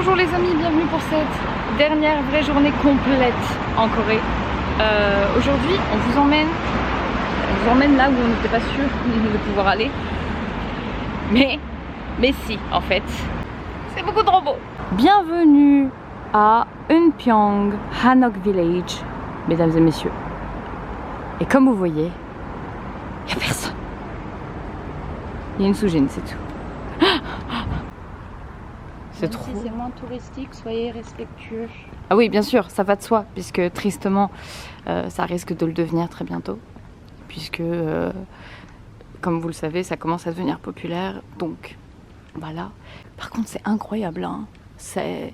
Bonjour les amis, bienvenue pour cette dernière vraie journée complète en Corée. Aujourd'hui on vous emmène là où on n'était pas sûr de pouvoir aller. Mais si, en fait, c'est beaucoup trop beau. Bienvenue à Eunpyeong Hanok Village, mesdames et messieurs. Et comme vous voyez, il n'y a personne. Il y a une Soojin, c'est tout. C'est trop. Si c'est moins touristique, soyez respectueux. Ah oui, bien sûr, ça va de soi, puisque tristement, ça risque de le devenir très bientôt. Puisque, comme vous le savez, ça commence à devenir populaire. Donc, voilà. Par contre, c'est incroyable. Hein. C'est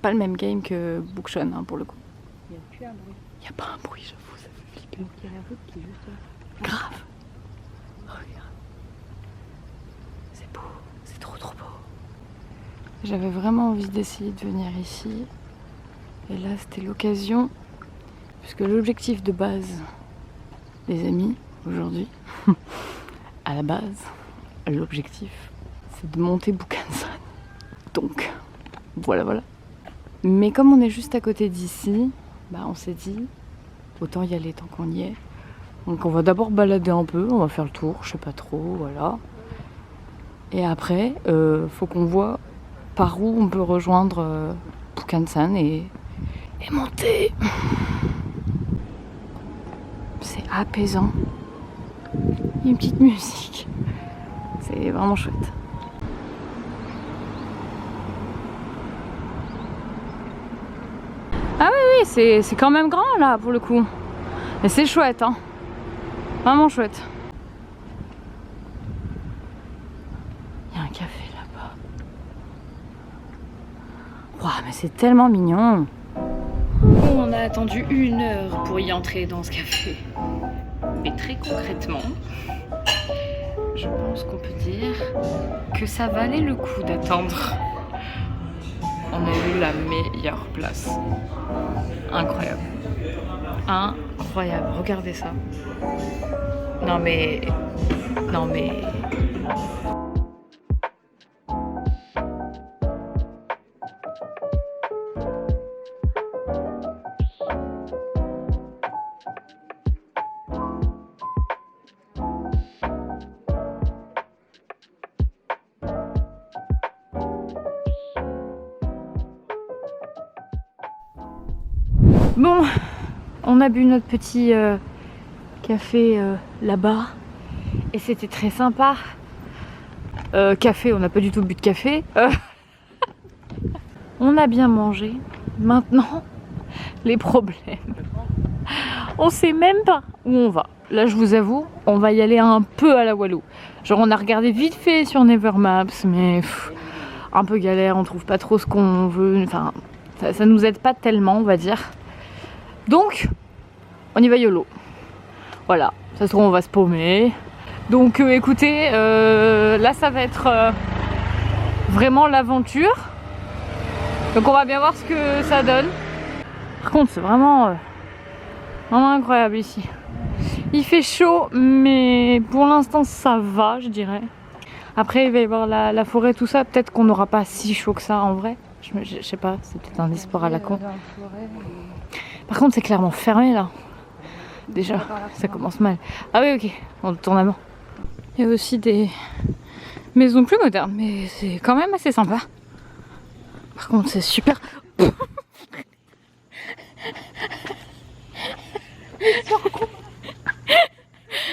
pas le même game que Bukchon, hein, pour le coup. Il n'y a plus un bruit. Il n'y a pas un bruit, j'avoue, ça fait flipper. Donc il y a la route qui est juste là. Grave. Regarde. C'est beau. C'est trop beau. J'avais vraiment envie d'essayer de venir ici. Et là, c'était l'occasion. Puisque l'objectif de base, les amis, aujourd'hui, à la base, l'objectif, c'est de monter Bukhansan. Donc, voilà. Mais comme on est juste à côté d'ici, bah on s'est dit, autant y aller tant qu'on y est. Donc on va d'abord balader un peu, on va faire le tour, je sais pas trop, voilà. Et après, faut qu'on voit par où on peut rejoindre Bukhansan et monter. C'est apaisant. Il y a une petite musique. C'est vraiment chouette. Ah oui, c'est quand même grand là pour le coup. Et c'est chouette, hein. Vraiment chouette. Il y a un café là-bas. Waouh, mais c'est tellement mignon. On a attendu 1 heure pour y entrer dans ce café. Mais très concrètement, je pense qu'on peut dire que ça valait le coup d'attendre. On a eu la meilleure place. Incroyable. Incroyable. Regardez ça. Non mais... Bon, on a bu notre petit café là-bas et c'était très sympa. Café, on n'a pas du tout bu de café. On a bien mangé. Maintenant, les problèmes. On sait même pas où on va. Là, je vous avoue, on va y aller un peu à la Walou. Genre, on a regardé vite fait sur Naver Maps, mais un peu galère, on trouve pas trop ce qu'on veut. Enfin, ça nous aide pas tellement, on va dire. Donc, on y va YOLO. Voilà, ça se trouve on va se paumer. Donc écoutez, là ça va être vraiment l'aventure. Donc on va bien voir ce que ça donne. Par contre c'est vraiment incroyable ici. Il fait chaud, mais pour l'instant ça va, je dirais. Après il va y avoir la forêt, tout ça. Peut-être qu'on n'aura pas si chaud que ça en vrai. Je sais pas, c'est peut-être un espoir à la con. Par contre, c'est clairement fermé là. Déjà, ça commence mal. Ah oui, ok, on tourne avant. Il y a aussi des maisons plus modernes, mais c'est quand même assez sympa. Par contre, c'est super. Je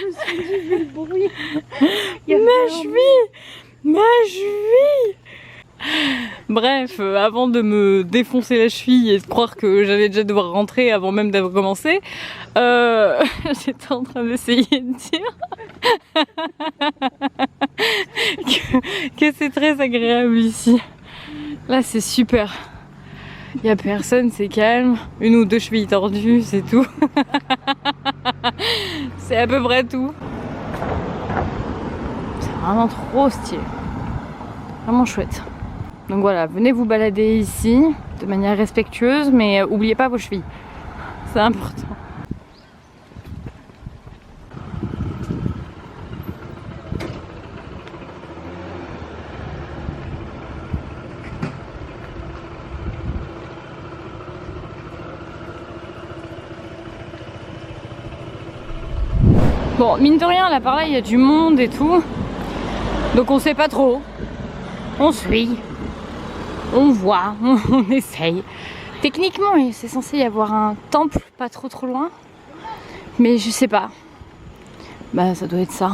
me suis dit, vu le bruit. Ma cheville. Bref, avant de me défoncer la cheville et de croire que j'allais déjà devoir rentrer avant même d'avoir commencé, j'étais en train d'essayer de dire que c'est très agréable ici. Là c'est super. Il n'y a personne, c'est calme. 1 ou 2 chevilles tordues, c'est tout. C'est à peu près tout. C'est vraiment trop stylé. Vraiment chouette. Donc voilà, venez vous balader ici de manière respectueuse, mais oubliez pas vos chevilles. C'est important. Bon, mine de rien, là par là, il y a du monde et tout. Donc on sait pas trop. On suit. On voit. On essaye. Techniquement, c'est censé y avoir un temple pas trop loin. Mais je sais pas. Bah, ça doit être ça.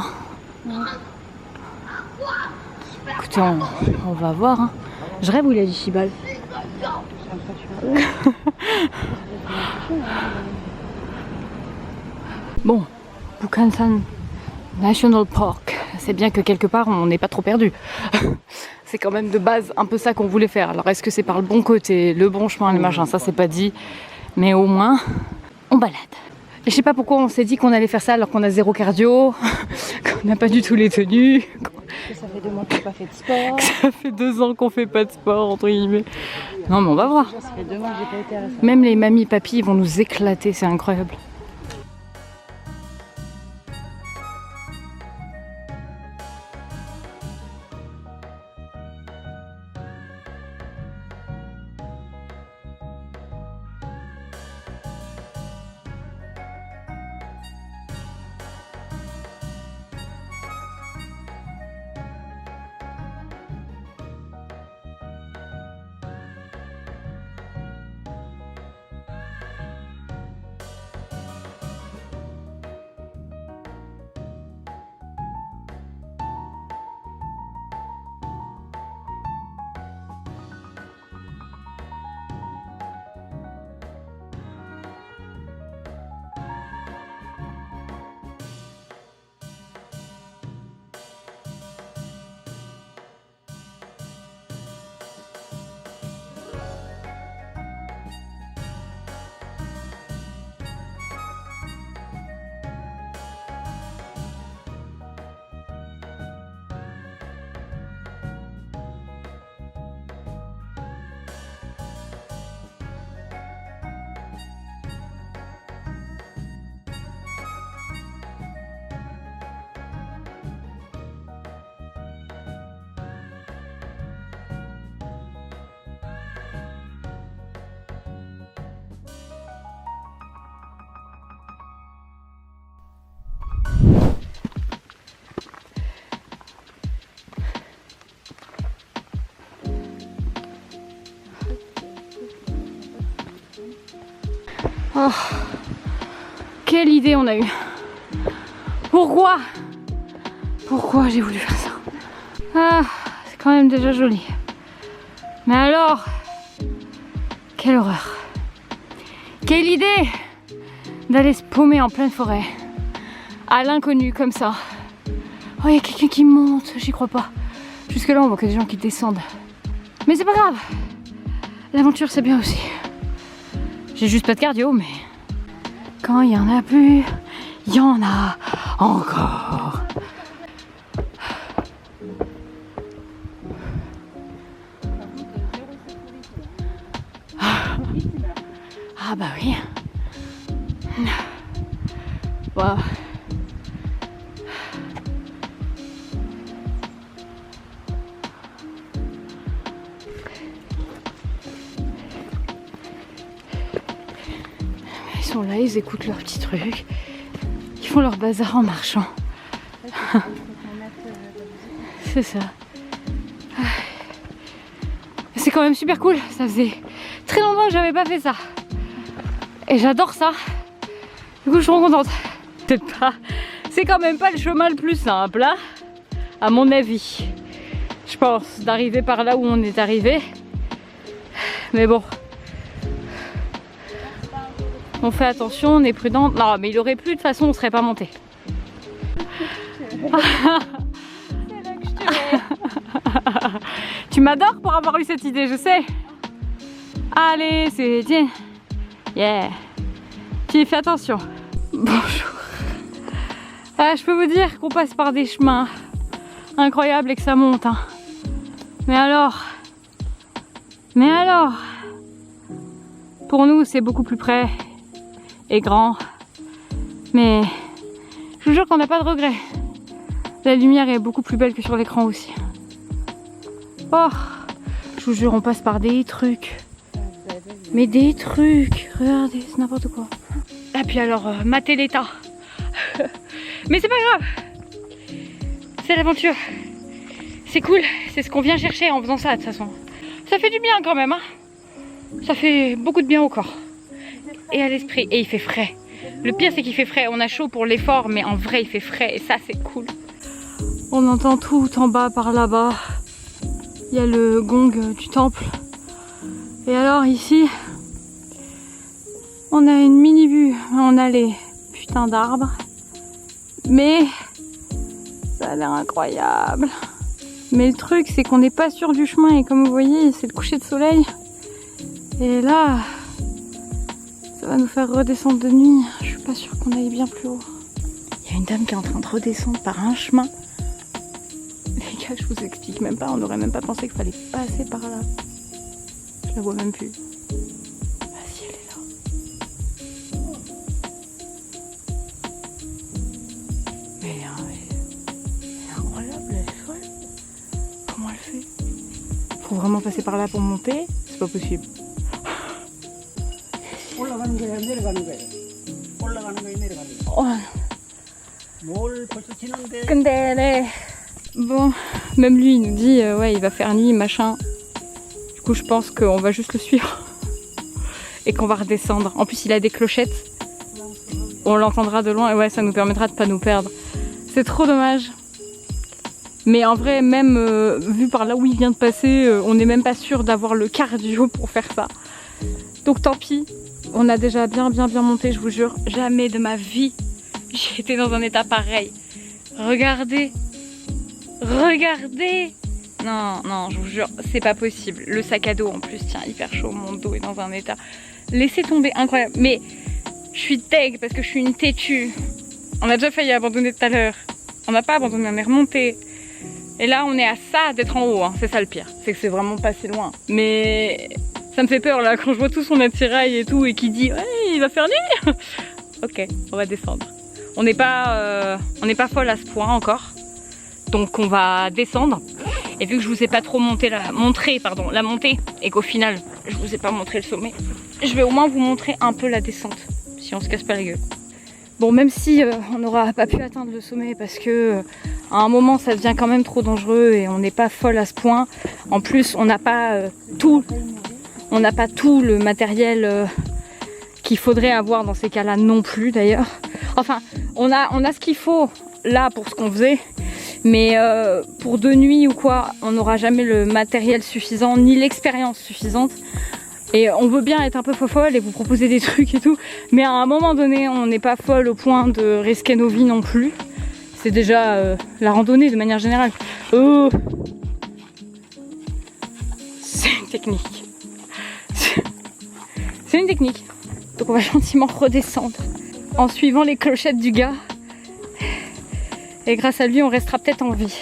Écoutez, on va voir. Hein. Je rêve où il a dit Shibal. Bon, Bukhansan National Park. C'est bien que quelque part on n'est pas trop perdu. C'est quand même de base un peu ça qu'on voulait faire. Alors est-ce que c'est par le bon côté, le bon chemin, le machin, ça c'est pas dit. Mais au moins, on balade. Et je sais pas pourquoi on s'est dit qu'on allait faire ça alors qu'on a zéro cardio, qu'on n'a pas du tout les tenues. Ça fait 2 mois qu'on n'a pas fait de sport. Ça fait 2 ans qu'on fait pas de sport, entre guillemets. Non mais on va voir. Déjà, ça fait 2 mois que j'ai pas été à la salle. Même les mamies, papis, ils vont nous éclater, c'est incroyable. Oh, quelle idée on a eue. Pourquoi j'ai voulu faire ça? Ah, c'est quand même déjà joli. Mais alors, quelle horreur. Quelle idée d'aller se paumer en pleine forêt, à l'inconnu comme ça. Oh, il y a quelqu'un qui monte, j'y crois pas. Jusque là, on voit que des gens qui descendent. Mais c'est pas grave. L'aventure, c'est bien aussi. J'ai juste pas de cardio, mais quand il y en a plus, il y en a encore. Ah bah oui. Wow. Ils sont là, ils écoutent leurs petits trucs. Ils font leur bazar en marchant. C'est ça. C'est quand même super cool. Ça faisait très longtemps que j'avais pas fait ça. Et j'adore ça. Du coup, je suis trop contente. Peut-être pas. C'est quand même pas le chemin le plus simple, hein, à mon avis. Je pense d'arriver par là où on est arrivé. Mais bon. On fait attention, on est prudent. Non, mais il aurait plu, de toute façon, on serait pas monté. C'est là que je te mets. Tu m'adores pour avoir eu cette idée, je sais. Allez, c'est... Tiens. Yeah. Puis fais attention. Bonjour. Ah, je peux vous dire qu'on passe par des chemins incroyables et que ça monte. Hein. Mais alors, pour nous, c'est beaucoup plus près et grand. Mais je vous jure qu'on n'a pas de regrets. La lumière est beaucoup plus belle que sur l'écran aussi. Oh, je vous jure, on passe par des trucs. Mais des trucs, regardez, c'est n'importe quoi. Et puis alors, matez l'état. Mais c'est pas grave. C'est l'aventure. C'est cool. C'est ce qu'on vient chercher en faisant ça de toute façon. Ça fait du bien quand même. Hein. Ça fait beaucoup de bien au corps. Et à l'esprit. Et il fait frais. Le pire c'est qu'il fait frais. On a chaud pour l'effort mais en vrai il fait frais. Et ça c'est cool. On entend tout en bas par là-bas. Il y a le gong du temple. Et alors ici, on a une mini vue. On a les putains d'arbres. Mais ça a l'air incroyable. Mais le truc c'est qu'on n'est pas sûr du chemin. Et comme vous voyez, c'est le coucher de soleil. Et là, ça va nous faire redescendre de nuit. Je suis pas sûre qu'on aille bien plus haut. Il y a une dame qui est en train de redescendre par un chemin. Les gars, je vous explique même pas, on n'aurait même pas pensé qu'il fallait passer par là. Je la vois même plus. Ah si, elle est là. Mais elle est incroyable, elle est folle. Comment elle fait? Faut vraiment passer par là pour monter? C'est pas possible. Oh. Bon, même lui il nous dit ouais il va faire nuit machin. Du coup je pense qu'on va juste le suivre et qu'on va redescendre. En plus il a des clochettes. On l'entendra de loin et ouais ça nous permettra de pas nous perdre. C'est trop dommage. Mais en vrai même vu par là où il vient de passer, on n'est même pas sûr d'avoir le cardio pour faire ça. Donc tant pis. On a déjà bien monté, je vous jure. Jamais de ma vie j'ai été dans un état pareil. Regardez. Regardez. Non, je vous jure, c'est pas possible. Le sac à dos en plus, tiens, hyper chaud. Mon dos est dans un état. Laissez tomber, incroyable. Mais je suis deg parce que je suis une têtue. On a déjà failli abandonner tout à l'heure. On n'a pas abandonné, on est remonté. Et là, on est à ça d'être en haut. Hein. C'est ça le pire. C'est que c'est vraiment pas si loin. Mais ça me fait peur là quand je vois tout son attirail et tout et qui dit ouais, il va faire nuit. Ok, on va descendre. On n'est pas folle à ce point encore. Donc on va descendre. Et vu que je vous ai pas trop montré la montée et qu'au final je vous ai pas montré le sommet, je vais au moins vous montrer un peu la descente si on se casse pas la gueule. Bon, même si on n'aura pas pu atteindre le sommet parce que à un moment ça devient quand même trop dangereux et on n'est pas folle à ce point. En plus on n'a pas tout le matériel qu'il faudrait avoir dans ces cas-là non plus d'ailleurs. Enfin on a ce qu'il faut là pour ce qu'on faisait. Mais pour de nuit ou quoi, on n'aura jamais le matériel suffisant, ni l'expérience suffisante. Et on veut bien être un peu folle et vous proposer des trucs et tout. Mais à un moment donné, on n'est pas folle au point de risquer nos vies non plus. C'est déjà la randonnée de manière générale. Oh, c'est une technique. C'est une technique. Donc on va gentiment redescendre en suivant les clochettes du gars. Et grâce à lui, on restera peut-être en vie.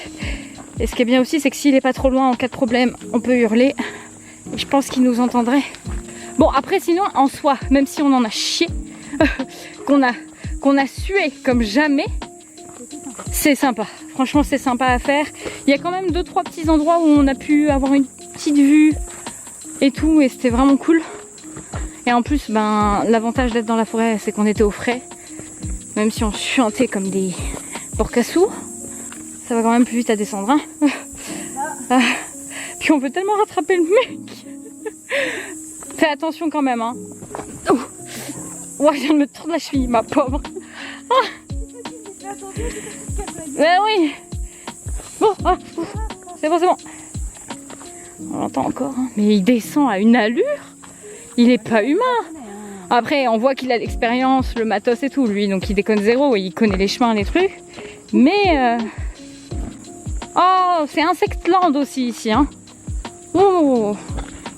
Et ce qui est bien aussi, c'est que s'il est pas trop loin en cas de problème, on peut hurler. Et je pense qu'il nous entendrait. Bon, après, sinon, en soi, même si on en a chié, qu'on a sué comme jamais, c'est sympa. Franchement, c'est sympa à faire. Il y a quand même 2-3 petits endroits où on a pu avoir une petite vue et tout. Et c'était vraiment cool. Et en plus, l'avantage d'être dans la forêt, c'est qu'on était au frais. Même si on chuantait comme des porcassous, ça va quand même plus vite à descendre. Hein. Puis on peut tellement rattraper le mec. Fais attention quand même. Hein. Ouais, je viens de me tordre la cheville, ma pauvre. Ben oui. Bon, c'est bon. On l'entend encore. Hein. Mais il descend à une allure. Il est pas humain. Après, on voit qu'il a l'expérience, le matos et tout, lui, donc il déconne zéro, il connaît les chemins, les trucs. Mais... Oh, c'est Insectland aussi, ici, hein. Oh,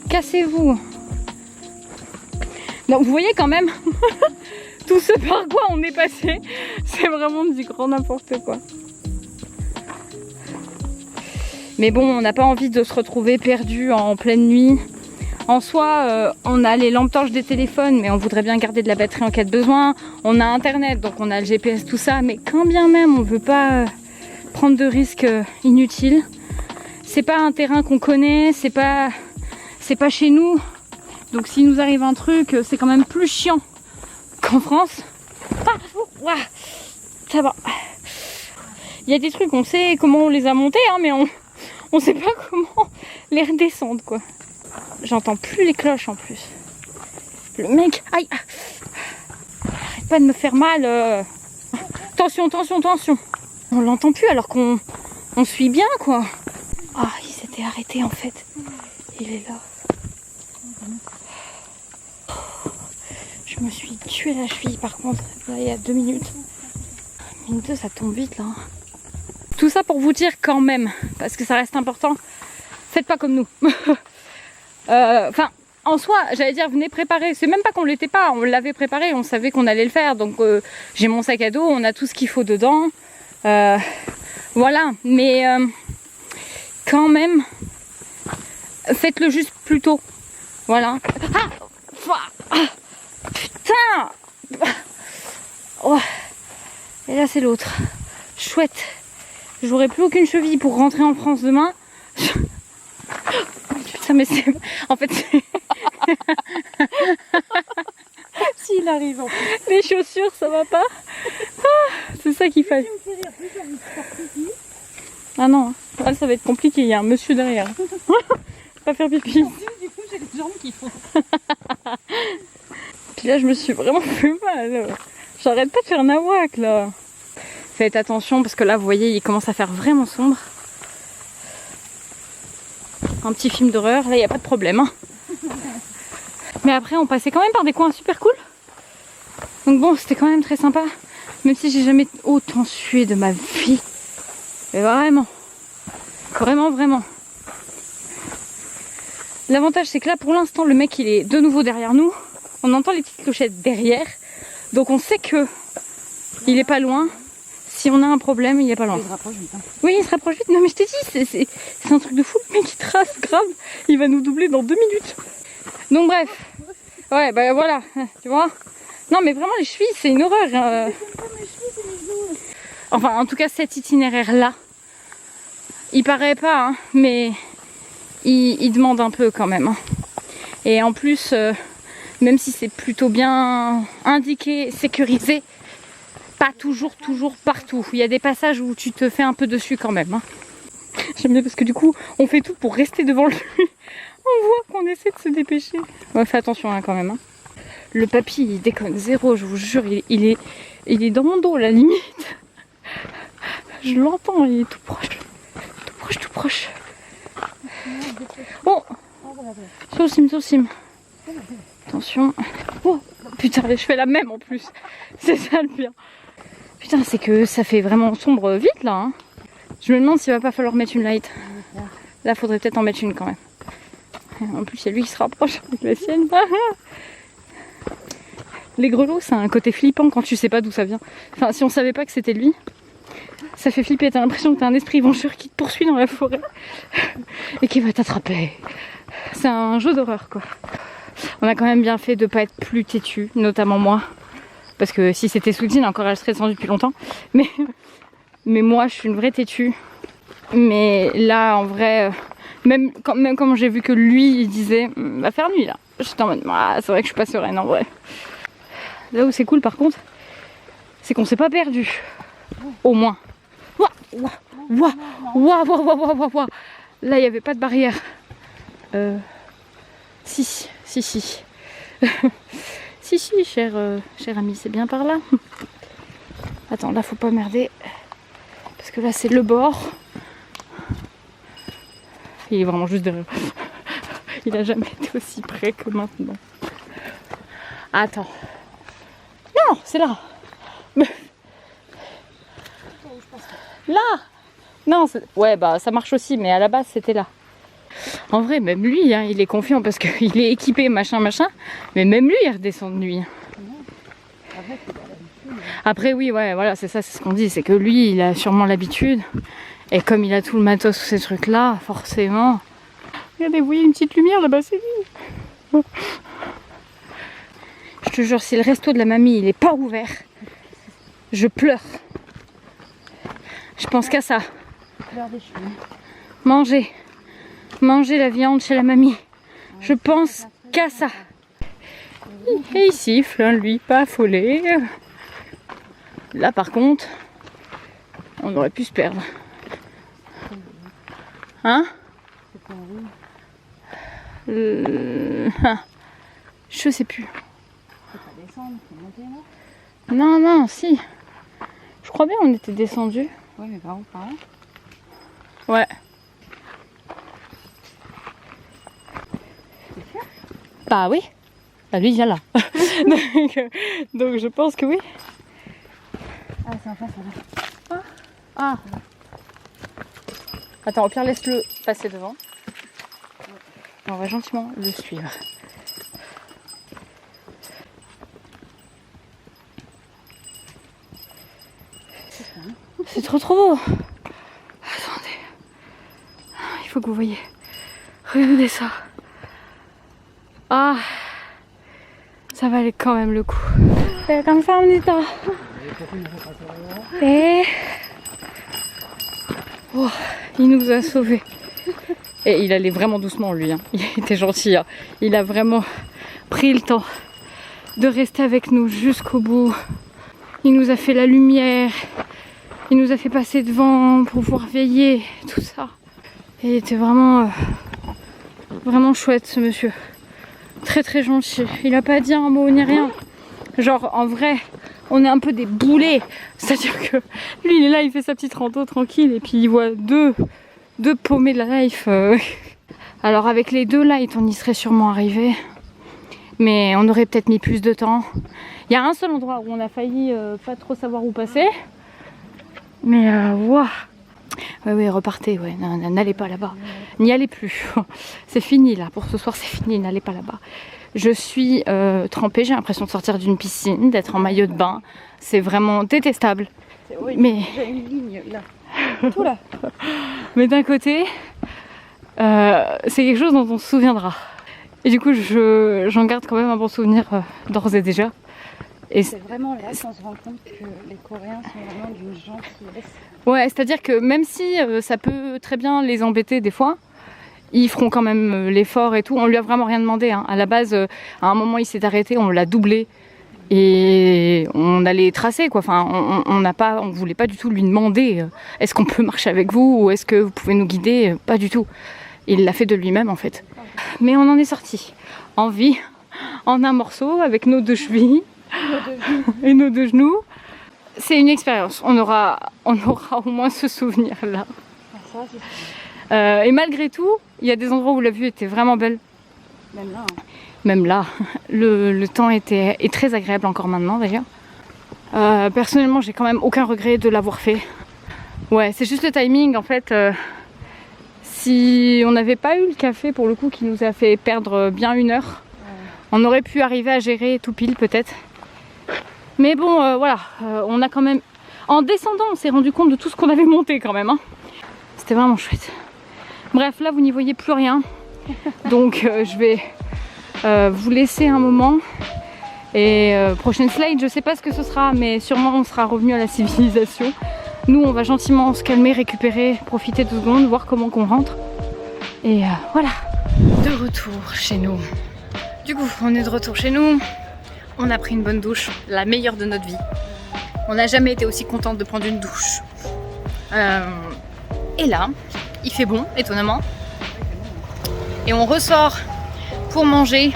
cassez-vous. Donc, vous voyez quand même, tout ce par quoi on est passé, c'est vraiment du grand n'importe quoi. Mais bon, on n'a pas envie de se retrouver perdu en pleine nuit. En soi, on a les lampes torches des téléphones, mais on voudrait bien garder de la batterie en cas de besoin. On a internet, donc on a le GPS, tout ça, mais quand bien même on veut pas prendre de risques inutiles. C'est pas un terrain qu'on connaît, c'est pas chez nous. Donc s'il nous arrive un truc, c'est quand même plus chiant qu'en France. Ah, ça va. Il y a des trucs, on sait comment on les a montés, hein, mais on sait pas comment les redescendre, quoi. J'entends plus les cloches en plus. Le mec, aïe, arrête pas de me faire mal. Attention, attention, attention. On l'entend plus alors qu'on suit bien, quoi. Ah, il s'était arrêté en fait. Il est là. Je me suis tué la cheville par contre, là, il y a 2 minutes. Minute 2, ça tombe vite là. Tout ça pour vous dire quand même, parce que ça reste important, faites pas comme nous. Enfin, en soi, j'allais dire, venez préparer. C'est même pas qu'on l'était pas, on l'avait préparé, on savait qu'on allait le faire. Donc j'ai mon sac à dos, on a tout ce qu'il faut dedans. Voilà, mais quand même, faites-le juste plus tôt. Voilà. Putain. Oh. Et là c'est l'autre. Chouette. J'aurai plus aucune cheville pour rentrer en France demain. Putain mais c'est... En fait c'est... S'il arrive en plus. Les chaussures ça va pas. C'est ça qu'il fait. Ah non, là, ça va être compliqué, il y a un monsieur derrière. Pas faire pipi. Du coup j'ai les jambes qui font. Puis là je me suis vraiment fait mal. J'arrête pas de faire nawak là. Faites attention parce que là vous voyez il commence à faire vraiment sombre. Un petit film d'horreur, là il n'y a pas de problème. Hein. Mais après on passait quand même par des coins super cool. Donc bon c'était quand même très sympa. Même si j'ai jamais autant sué de ma vie. Mais vraiment. Vraiment, vraiment. L'avantage c'est que là pour l'instant le mec il est de nouveau derrière nous. On entend les petites clochettes derrière. Donc on sait que il est pas loin. Si on a un problème, il est pas loin. Il se rapproche vite. Hein. Oui, il se rapproche vite. Non mais je t'ai dit, c'est un truc de fou. Le mec il trace grave. Il va nous doubler dans 2 minutes. Donc bref. Ouais, bah voilà. Tu vois. Non mais vraiment les chevilles, c'est une horreur. Enfin, en tout cas cet itinéraire là, il paraît pas, hein, mais il demande un peu quand même. Hein. Et en plus, même si c'est plutôt bien indiqué, sécurisé, pas toujours partout. Il y a des passages où tu te fais un peu dessus quand même. Hein. J'aime bien parce que du coup, on fait tout pour rester devant lui. On voit qu'on essaie de se dépêcher. Ouais, fais attention hein, quand même. Hein. Le papy, il déconne zéro, je vous jure, il est dans mon dos, la limite. Je l'entends, il est tout proche. Tout proche, tout proche. Oh, Sosim. Attention. Oh, putain, je fais la même en plus. C'est ça le pire. Putain, c'est que ça fait vraiment sombre vite là. Hein. Je me demande s'il va pas falloir mettre une light. Là, faudrait peut-être en mettre une quand même. En plus, il y a lui qui se rapproche avec la sienne. Les grelots, c'est un côté flippant quand tu sais pas d'où ça vient. Enfin, si on savait pas que c'était lui, ça fait flipper. T'as l'impression que t'as un esprit vengeur qui te poursuit dans la forêt et qui va t'attraper. C'est un jeu d'horreur, quoi. On a quand même bien fait de pas être plus têtu, notamment moi. Parce que si c'était Soutine, encore elle serait descendue depuis longtemps. Mais moi, je suis une vraie têtue. Mais là, en vrai, même quand j'ai vu que lui, il disait va faire nuit là. J'étais en mode ah, c'est vrai que je suis pas sereine en vrai. Là où c'est cool par contre, c'est qu'on s'est pas perdu. Au moins. Là, il n'y avait pas de barrière. Si. si, cher ami, c'est bien par là. Attends, là, faut pas merder. Parce que là, c'est le bord. Il est vraiment juste derrière. Il a jamais été aussi près que maintenant. Attends. Non, c'est là. Là. Non, ouais, bah ça marche aussi, mais à la base, c'était là. En vrai, même lui, hein, il est confiant parce qu'il est équipé, machin. Mais même lui, il redescend de nuit. Après, oui, ouais, voilà, c'est ça, c'est ce qu'on dit. C'est que lui, il a sûrement l'habitude. Et comme il a tout le matos, tous ces trucs-là, forcément... Regardez, vous voyez une petite lumière là-bas, c'est lui. Je te jure, si le resto de la mamie, il est pas ouvert, je pleure. Je pense qu'à ça. Manger la viande chez la mamie. Je pense qu'à ça. Et il siffle, hein, lui, pas affolé. Là, par contre, On aurait pu se perdre. Hein? Je sais plus. Non, non, si. Je crois bien on était descendu. Ouais, mais par où, par là? Ouais. Bah oui. Bah lui il vient là. donc je pense que oui. Ah, c'est en face là. Ah. Attends, au pire laisse-le passer devant. On va gentiment le suivre. C'est trop beau. Attendez. Il faut que vous voyez. Regardez ça. Ah. Ça valait quand même le coup. C'est comme ça, Anita. Et... Oh, il nous a sauvés. Et il allait vraiment doucement lui, hein. Il était gentil, hein. Il a vraiment pris le temps de rester avec nous jusqu'au bout. Il nous a fait la lumière, il nous a fait passer devant pour pouvoir veiller, tout ça. Et il était vraiment, vraiment chouette ce monsieur. Très très gentil. Il a pas dit un mot ni rien. Genre en vrai, on est un peu des boulets. C'est-à-dire que lui il est là, il fait sa petite rando tranquille et puis il voit deux paumés de la life. Alors avec les 2 lights on y serait sûrement arrivé. Mais on aurait peut-être mis plus de temps. Il y a un seul endroit où on a failli pas trop savoir où passer. Mais waouh. Oui, repartez, ouais, n'allez pas là-bas. N'y allez plus. C'est fini là, pour ce soir c'est fini, n'allez pas là-bas. Je suis trempée, j'ai l'impression de sortir d'une piscine, d'être en maillot de bain. C'est vraiment détestable. Oui, mais j'ai une ligne là. Tout là. Mais d'un côté, c'est quelque chose dont on se souviendra. Et du coup, j'en garde quand même un bon souvenir d'ores et déjà. Et c'est vraiment là qu'on se rend compte que les Coréens sont vraiment d'une gentillesse. Ouais, c'est-à-dire que même si ça peut très bien les embêter des fois, ils feront quand même l'effort et tout. On lui a vraiment rien demandé, hein. À la base, à un moment, il s'est arrêté, on l'a doublé et on allait tracer, quoi. Enfin, on voulait pas du tout lui demander est-ce qu'on peut marcher avec vous ou est-ce que vous pouvez nous guider. Pas du tout. Il l'a fait de lui-même en fait. Mais on en est sorti en vie, en un morceau avec nos 2 chevilles et nos 2 genoux. C'est une expérience. On aura au moins ce souvenir-là. Et malgré tout, il y a des endroits où la vue était vraiment belle. Même là. Hein. Même là, le temps est très agréable encore maintenant d'ailleurs. Personnellement, j'ai quand même aucun regret de l'avoir fait. Ouais, c'est juste le timing en fait. Si on n'avait pas eu le café pour le coup qui nous a fait perdre bien 1 heure, on aurait pu arriver à gérer tout pile peut-être. Mais bon, voilà, on a quand même... En descendant, on s'est rendu compte de tout ce qu'on avait monté quand même. Hein. C'était vraiment chouette. Bref, là, vous n'y voyez plus rien. Donc, je vais vous laisser un moment. Et prochaine slide, je sais pas ce que ce sera, mais sûrement on sera revenu à la civilisation. Nous, on va gentiment se calmer, récupérer, profiter 2 secondes, voir comment qu'on rentre. Et voilà. De retour chez nous. Du coup, on est de retour chez nous. On a pris une bonne douche, la meilleure de notre vie. On n'a jamais été aussi contente de prendre une douche. Et là, il fait bon, étonnamment. Et on ressort pour manger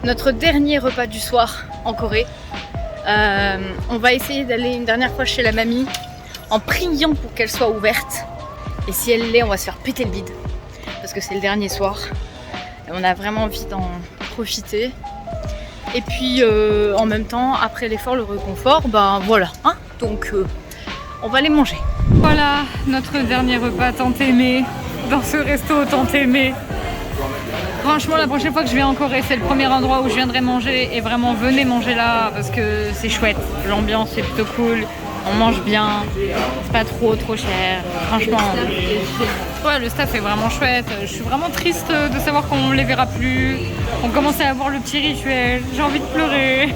notre dernier repas du soir en Corée. On va essayer d'aller une dernière fois chez la mamie en priant pour qu'elle soit ouverte. Et si elle l'est, on va se faire péter le bide. Parce que c'est le dernier soir. Et on a vraiment envie d'en profiter. Et puis en même temps, après l'effort, le réconfort, ben voilà, hein. Donc on va aller manger. Voilà notre dernier repas tant aimé, dans ce resto tant aimé. Franchement, la prochaine fois que je viens en Corée, c'est le premier endroit où je viendrai manger. Et vraiment, venez manger là, parce que c'est chouette. L'ambiance est plutôt cool, on mange bien, c'est pas trop cher. Franchement, ouais, le staff est vraiment chouette. Je suis vraiment triste de savoir qu'on les verra plus. On commence à avoir le petit rituel, j'ai envie de pleurer.